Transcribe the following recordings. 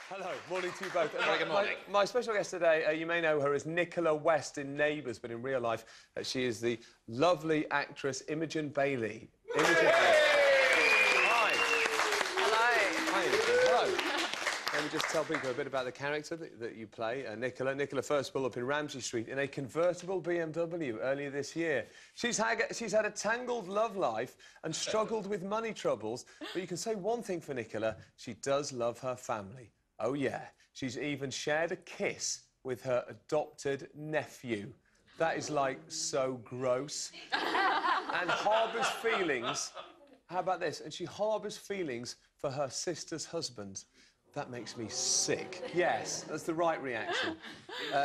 Hello, morning to you both. Very good morning. My special guest today, you may know her as Nicola West in Neighbours, but in real life, she is the lovely actress Imogen Bailey. Imogen Bailey. Hi. Hello. Hi, Imogen. Hello. Let me just tell people a bit about the character that you play, Nicola. Nicola first pulled up in Ramsey Street in a convertible BMW earlier this year. She's had a tangled love life and struggled with money troubles, but you can say one thing for Nicola, she does love her family. Oh, yeah. She's even shared a kiss with her adopted nephew. That is, like, so gross. And harbours feelings... How about this? And she harbours feelings for her sister's husband. That makes me sick. Yes, that's the right reaction.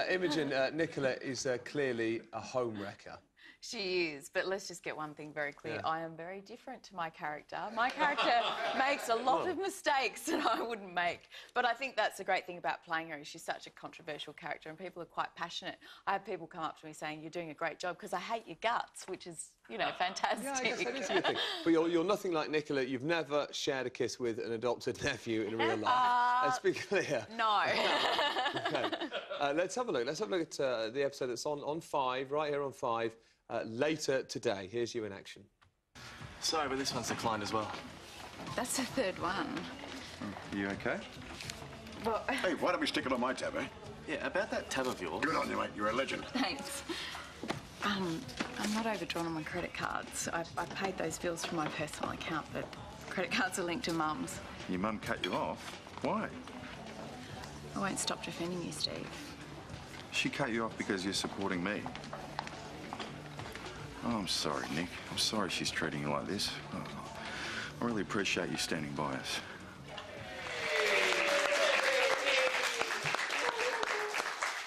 Imogen, Nicola is clearly a home wrecker. She is, but let's just get one thing very clear. Yeah. I am very different to my character. My character makes a lot of mistakes that I wouldn't make. But I think that's the great thing about playing her, is she's such a controversial character and people are quite passionate. I have people come up to me saying, you're doing a great job because I hate your guts, which is, you know, fantastic. Yeah, I guess that is a good thing. But you're nothing like Nicola. You've never shared a kiss with an adopted nephew in real life. Let's be clear. No. OK. Let's have a look. Let's have a look at the episode that's on 5, right here on 5. Later today. Here's you in action. Sorry, but this one's declined as well. That's the third one. Are you OK? Well... Hey, why don't we stick it on my tab, eh? Yeah, about that tab of yours. Good on you, mate. You're a legend. Thanks. I'm not overdrawn on my credit cards. I paid those bills from my personal account, but credit cards are linked to Mum's. Your mum cut you off? Why? I won't stop defending you, Steve. She cut you off because you're supporting me. Oh, I'm sorry, Nick. I'm sorry she's treating you like this. Oh, I really appreciate you standing by us.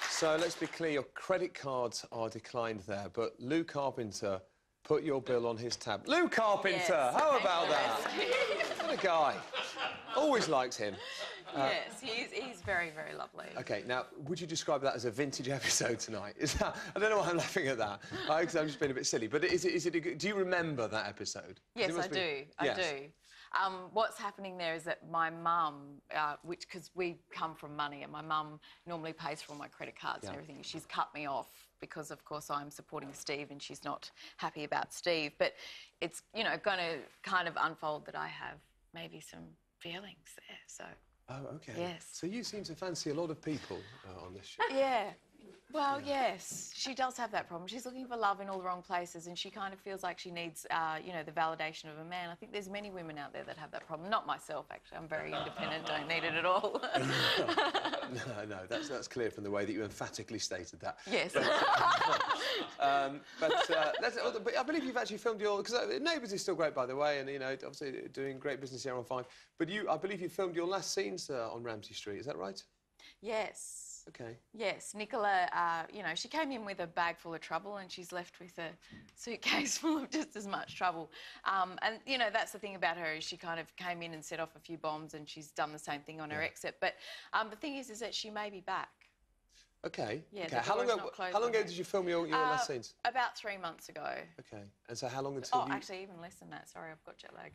So let's be clear, your credit cards are declined there, but Lou Carpenter put your bill on his tab. Lou Carpenter! Yes. How about that? What a guy. Always liked him. Yes, he's very, very lovely. OK, now, would you describe that as a vintage episode tonight? Is that... I don't know why I'm laughing at that, because I'm just being a bit silly, but do you remember that episode? Yes, I do. I do. What's happening there is that my mum, because we come from money, and my mum normally pays for all my credit cards and everything, she's cut me off because, of course, I'm supporting Steve and she's not happy about Steve. But it's, you know, going to kind of unfold that I have maybe some feelings there, so... Oh, OK. Yes. So you seem to fancy a lot of people on this show. Yeah. Well, yes, she does have that problem. She's looking for love in all the wrong places and she kind of feels like she needs, you know, the validation of a man. I think there's many women out there that have that problem. Not myself, actually. I'm very independent, don't need it at all. No, that's clear from the way that you emphatically stated that. Yes. But I believe you've actually filmed your... Because Neighbours is still great, by the way, and, you know, obviously doing great business here on 5. But I believe you filmed your last scenes on Ramsey Street, is that right? Yes. OK. Yes, Nicola, you know, she came in with a bag full of trouble and she's left with a suitcase full of just as much trouble. And, you know, that's the thing about her, is she kind of came in and set off a few bombs and she's done the same thing on her exit. But the thing is that she may be back. OK. Yeah, okay. How long ago did you film your last scenes? About 3 months ago. OK. And so how long until Oh, actually, even less than that. Sorry, I've got jet lag.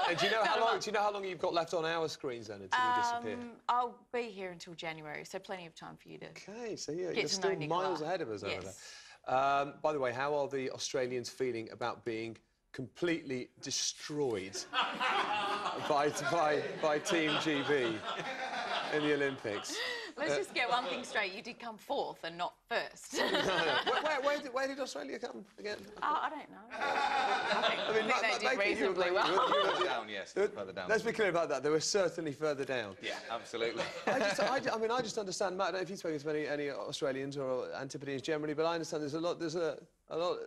And do you know how long you've got left on our screens then until you disappear? I'll be here until January, so plenty of time for you to OK, so yeah, you're still miles ahead of us over there. By the way, how are the Australians feeling about being completely destroyed by Team GB in the Olympics? Let's just get one thing straight. You did come 4th and not 1st. No. Where did Australia come again? I don't know. I think they did reasonably well. You were down, yes. Further down. Let's be clear about that. They were certainly further down. Yeah, absolutely. I just understand, Matt, I don't know if you've spoken to any Australians or Antipodeans generally, but I understand there's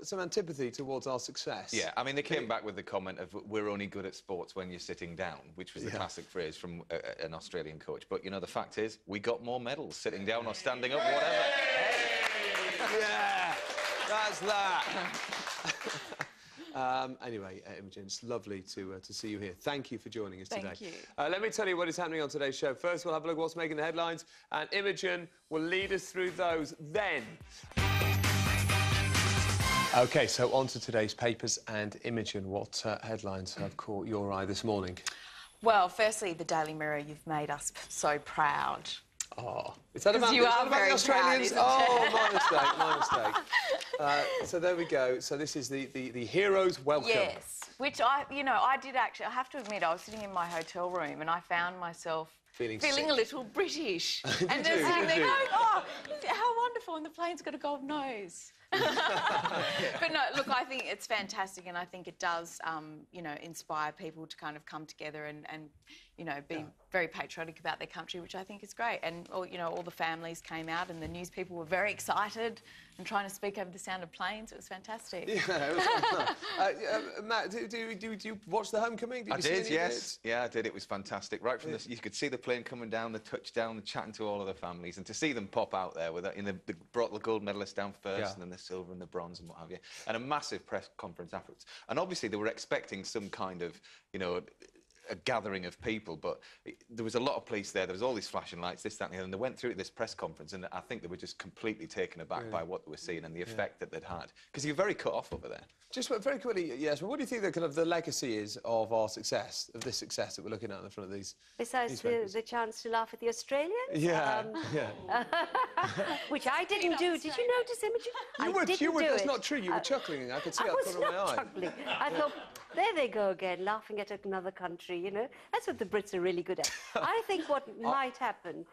some antipathy towards our success. Yeah, I mean, they came back with the comment of, we're only good at sports when you're sitting down, which was the classic phrase from an Australian coach. But, you know, the fact is, we got more medals sitting down or standing up, whatever. Hey! Yeah, that's that. Anyway, Imogen, it's lovely to see you here. Thank you for joining us today. Thank you. Let me tell you what is happening on today's show. First, we'll have a look at what's making the headlines, and Imogen will lead us through those. Then... OK, so on to today's papers, and Imogen, what headlines have caught your eye this morning? Well, firstly, the Daily Mirror, you've made us so proud. Oh, is that about, you are about the very Australians? proud, isn't Oh, my mistake, my mistake. So there we go. So this is the hero's welcome. Yes, which I did actually. I have to admit, I was sitting in my hotel room and I found myself feeling a little British. And just sitting there going, oh, how wonderful, and the plane's got a gold nose. But no, look, I think it's fantastic, and I think it does, inspire people to kind of come together and be very patriotic about their country, which I think is great. And all the families came out, and the news people were very excited and trying to speak over the sound of planes. It was fantastic. Yeah, it was fun. Matt, do you watch the homecoming? I did, yes. Yeah, I did. It was fantastic. Right from you could see the plane coming down, the touchdown, the chatting to all of the families, and to see them pop out there with they brought the gold medalists down first, and then the silver and the bronze and what have you, and a massive press conference afterwards. And obviously they were expecting some kind of, a gathering of people, but there was a lot of police there. There was all these flashing lights, this, that, and the other, and they went through this press conference, and I think they were just completely taken aback by what they were seeing and the effect that they'd had. Because you're very cut off over there. Just very quickly, yes, but what do you think the legacy is of our success, of this success that we're looking at in front of these? Besides the chance to laugh at the Australians? Yeah, which I didn't do. Did you notice, Imogen? You would. That's not true. You were chuckling. I could see out the corner of my eye. Chuckling. I thought, there they go again, laughing at another country, That's what the Brits are really good at. I think what might happen,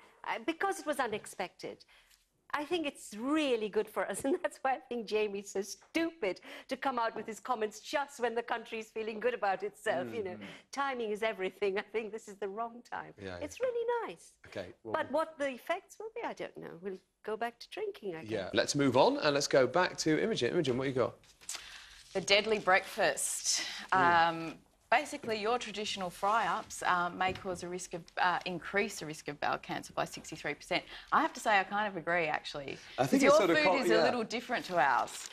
because it was unexpected, I think it's really good for us, and that's why I think Jamie's so stupid to come out with his comments just when the country's feeling good about itself, Timing is everything. I think this is the wrong time. It's really nice. Okay. Well, but what the effects will be, I don't know. We'll go back to drinking, I guess. Yeah. Let's move on, and let's go back to Imogen. Imogen, what you got? The deadly breakfast. Basically, your traditional fry-ups may cause increase the risk of bowel cancer by 63%. I have to say, I kind of agree, actually. I think your food is a little different to ours.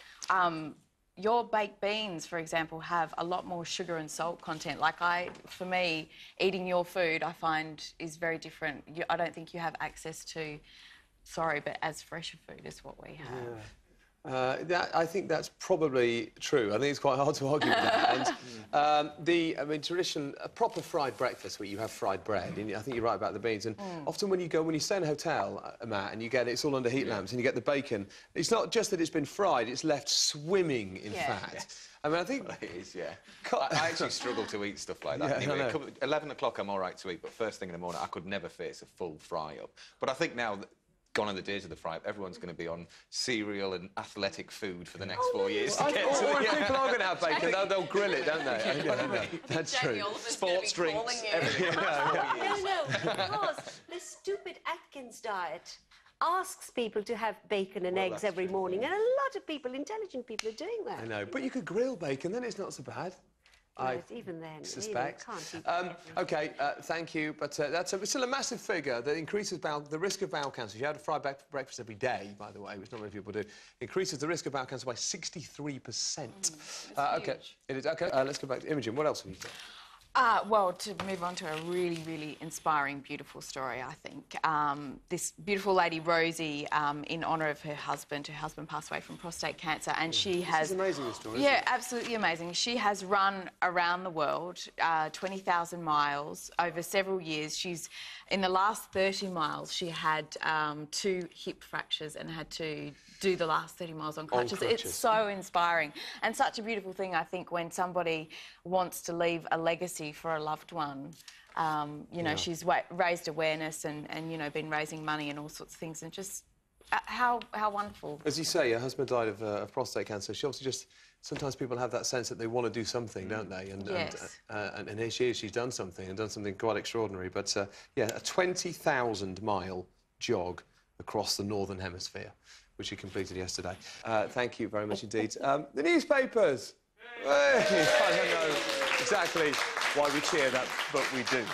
Your baked beans, for example, have a lot more sugar and salt content. For me, eating your food, I find, is very different. I don't think you have access to, but as fresher food is what we have. Yeah. I think that's probably true. I think it's quite hard to argue with that. And a proper fried breakfast where you have fried bread, and I think you're right about the beans. And often when you stay in a hotel, Matt, and it's all under heat lamps, and you get the bacon, it's not just that it's been fried; it's left swimming in fat. Yes. I mean, I think it is. Yeah. I actually struggle to eat stuff like that. Anyway, 11 o'clock, I'm all right to eat, but first thing in the morning, I could never face a full fry up. But I think now gone are the days of the fry-up. Everyone's going to be on cereal and athletic food for the next 4 years. Or if people are going to have bacon, they'll grill it, don't they? That's true. Sports drinks. No, because the stupid Atkins diet asks people to have bacon and eggs every morning, and a lot of people, intelligent people, are doing that. I know, but you could grill bacon, then it's not so bad. Even then, suspect. OK, thank you, but that's still a massive figure that increases the risk of bowel cancer. If you had a fried breakfast every day, by the way, which not many people do, increases the risk of bowel cancer by 63%. OK, it is. OK, let's go back to Imogen. What else have you got? Well, to move on to a really, really inspiring, beautiful story, I think. This beautiful lady, Rosie, in honour of her husband passed away from prostate cancer, and she has... This is amazing, this story, isn't it? Absolutely amazing. She has run around the world, 20,000 miles over several years. In the last 30 miles, she had 2 hip fractures and had to do the last 30 miles on crutches. It's so inspiring and such a beautiful thing, I think, when somebody wants to leave a legacy for a loved one. She's raised awareness and been raising money and all sorts of things, and just how wonderful. As you say, your husband died of prostate cancer. She obviously just... Sometimes people have that sense that they want to do something, don't they? And here she is. She's done something, and done something quite extraordinary. But, yeah, a 20,000-mile jog across the Northern Hemisphere, which she completed yesterday. Thank you very much indeed. The newspapers! Hey, I don't know exactly why we cheer that, but we do.